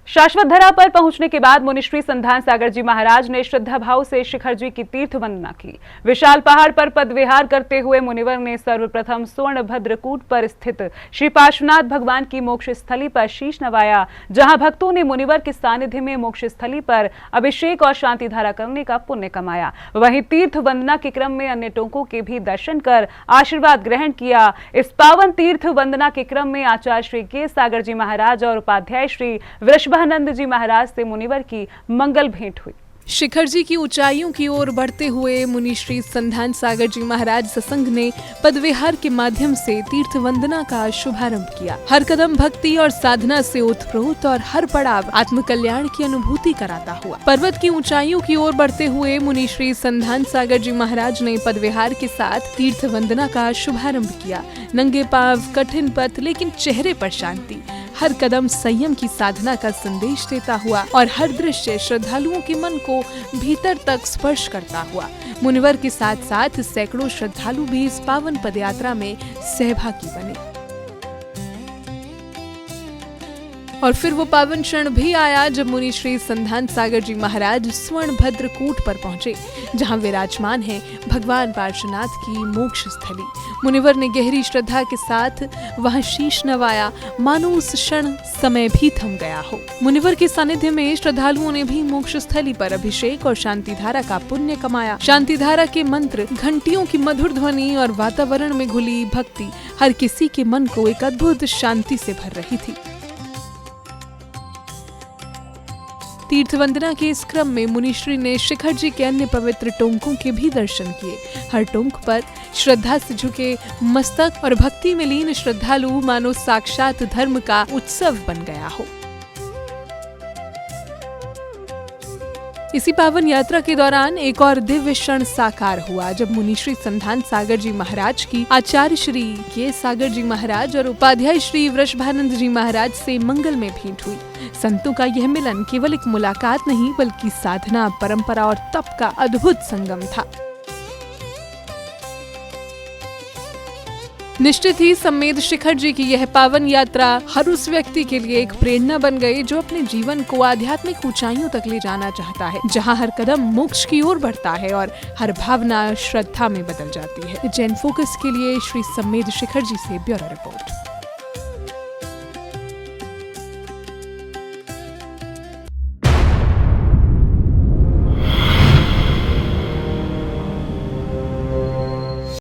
शाश्वत धरा पर पहुंचने के बाद मुनिश्री संधान सागर जी महाराज ने श्रद्धा भाव से शिखर जी की तीर्थ वंदना की। विशाल पहाड़ पर पद विहार करते हुए मुनिवर ने सर्वप्रथम स्वर्ण भद्रकूट पर स्थित श्री पार्श्वनाथ भगवान की मोक्ष स्थली पर शीश नवाया, जहां भक्तों ने मुनिवर के सानिध्य में मोक्ष स्थली पर अभिषेक और शांति धारा करने का पुण्य कमाया। वहीं तीर्थ वंदना के क्रम में अन्य टोंकों के भी दर्शन कर आशीर्वाद ग्रहण किया। इस पावन तीर्थ वंदना के क्रम में आचार्य श्री के सागर जी महाराज और उपाध्याय श्री वृषभानंद जी महाराज से मुनिवर की मंगल भेंट हुई। शिखर जी की ऊंचाइयों की ओर बढ़ते हुए मुनि श्री संधान सागर जी महाराज सत्संग ने पदविहार के माध्यम से तीर्थ वंदना का शुभारंभ किया। हर कदम भक्ति और साधना से ओतप्रोत और हर पड़ाव आत्म कल्याण की अनुभूति कराता हुआ। पर्वत की ऊंचाइयों की ओर बढ़ते हुए मुनि श्री संधान सागर जी महाराज ने पदविहार के साथ तीर्थ वंदना का शुभारंभ किया। नंगे पांव, कठिन पथ, लेकिन चेहरे पर शांति, हर कदम संयम की साधना का संदेश देता हुआ और हर दृश्य श्रद्धालुओं के मन को भीतर तक स्पर्श करता हुआ। मुनिवर के साथ साथ सैकड़ों श्रद्धालु भी इस पावन पदयात्रा में सहभागी बने। और फिर वो पावन क्षण भी आया जब मुनि श्री संधान सागर जी महाराज स्वर्ण भद्रकूट पर पहुंचे, जहां विराजमान है भगवान पार्श्वनाथ की मोक्ष स्थली। मुनिवर ने गहरी श्रद्धा के साथ वहां शीश नवाया, मानो उस क्षण समय भी थम गया हो। मुनिवर के सानिध्य में श्रद्धालुओं ने भी मोक्ष स्थली पर अभिषेक और शांति धारा का पुण्य कमाया। शांति धारा के मंत्र, घंटियों की मधुर ध्वनि और वातावरण में घुली भक्ति हर किसी के मन को एक अद्भुत शांति से भर रही थी। तीर्थ वंदना के इस क्रम में मुनिश्री ने शिखर जी के अन्य पवित्र टोंकों के भी दर्शन किए। हर टोंक पर श्रद्धा से झुके मस्तक और भक्ति में लीन श्रद्धालु मानो साक्षात धर्म का उत्सव बन गया हो। इसी पावन यात्रा के दौरान एक और दिव्य क्षण साकार हुआ जब मुनिश्री संधान सागर जी महाराज की आचार्य श्री के सागर जी महाराज और उपाध्याय श्री वृषभानंद जी महाराज से मंगल में भेंट हुई। संतों का यह मिलन केवल एक मुलाकात नहीं बल्कि साधना, परंपरा और तप का अद्भुत संगम था। निश्चित ही सम्मेद शिखर जी की यह पावन यात्रा हर उस व्यक्ति के लिए एक प्रेरणा बन गई जो अपने जीवन को आध्यात्मिक ऊंचाइयों तक ले जाना चाहता है, जहां हर कदम मोक्ष की ओर बढ़ता है और हर भावना श्रद्धा में बदल जाती है। जैन फोकस के लिए श्री सम्मेद शिखर जी से ब्यूरो रिपोर्ट।